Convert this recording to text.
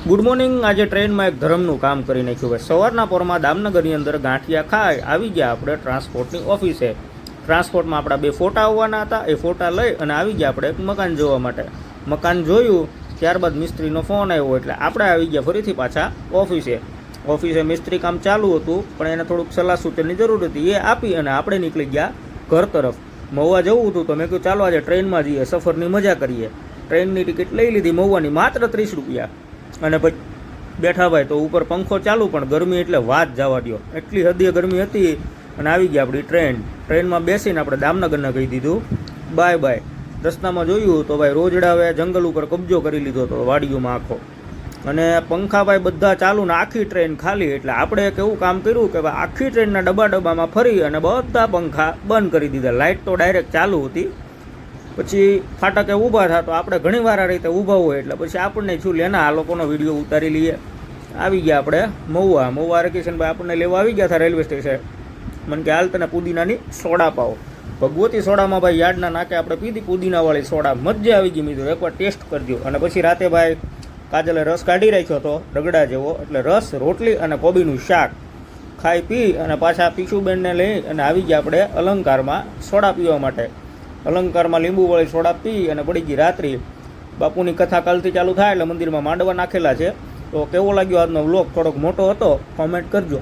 Good morning. આજે ટ્રેનમાં એક ધર્મનું કામ કરી નાખ્યું ભાઈ। સવારના પોરમાં દામનગરની અંદર ગાંઠિયા ખાઈ આવી ગયા આપણે ટ્રાન્સપોર્ટની ઓફિસે। ટ્રાન્સપોર્ટમાં આપણા 2 ફોટા આવવાના હતા, એ ફોટા લઈ અને આવી ગયા આપણે એક મકાન જોવા માટે। મકાન જોયું ત્યારબાદ મિસ્ત્રીનો ફોન આવ્યો એટલે આપણે આવી ગયા ફરીથી પાછા ઓફિસે મિસ્ત્રી કામ ચાલુ હતું, પણ એને થોડુંક સલાહ સૂચનની જરૂર હતી, એ આપી અને આપણે નીકળી ગયા ઘર તરફ। મહુવા જવું હતું તો મેં કહ્યું ચાલો આજે ટ્રેનમાં જઈએ, સફરની મજા કરીએ। ટ્રેનની ટિકિટ લઈ લીધી મહુવાની, માત્ર 30 રૂપિયા। અને પછી બેઠા ભાઈ તો ઉપર પંખો ચાલુ, પણ ગરમી એટલે વાત જવા દો, એટલી હદે ગરમી હતી। અને આવી ગઈ આપણી ટ્રેનમાં બેસીને આપણે દામનગરના કહી દીધું બાય બાય। રસ્તામાં જોયું તો ભાઈ રોજડાવે જંગલ ઉપર કબજો કરી લીધો હતો વાડીઓમાં આખો, અને પંખા ભાઈ બધા ચાલુ ને આખી ટ્રેન ખાલી। એટલે આપણે એક એવું કામ કર્યું કે ભાઈ આખી ટ્રેનના ડબ્બામાં ફરી અને બધા પંખા બંધ કરી દીધા, લાઇટ તો ડાયરેક્ટ ચાલુ હતી। પછી ફાટકે ઊભા થા તો આપણે ઘણી વાર આ રીતે ઊભા હોય એટલે પછી આપણને શું લેના આ લોકોનો વિડીયો ઉતારી લઈએ। આવી ગયા આપણે મહુવા કિશનભાઈ આપણને લેવા આવી ગયા હતા રેલવે સ્ટેશન। મને કે હાલ તને પુદીનાની સોડા પાવો। ભગવતી સોડામાં ભાઈ યાર્ડના નાકે આપણે પીધી પુદીનાવાળી સોડા, મજા આવી ગઈ। મિત્રો એકવાર ટેસ્ટ કરજો। અને પછી રાતે ભાઈ કાજલે રસ કાઢી રાખ્યો હતો રગડા જેવો, એટલે રસ રોટલી અને કોબીનું શાક ખાઈ પી અને પાછા પીશુબેનને લઈ અને આવી ગયા આપણે અલંકારમાં સોડા પીવા માટે। અલંકારમાં લીંબુવાળી સોડા પી અને પડી ગઈ રાત્રિ। બાપુની કથા કાલથી ચાલુ થાય એટલે મંદિરમાં માંડવા નાખેલા છે। તો કેવો લાગ્યો આજનો વ્લોગ? થોડોક મોટો હતો, કોમેન્ટ કરજો।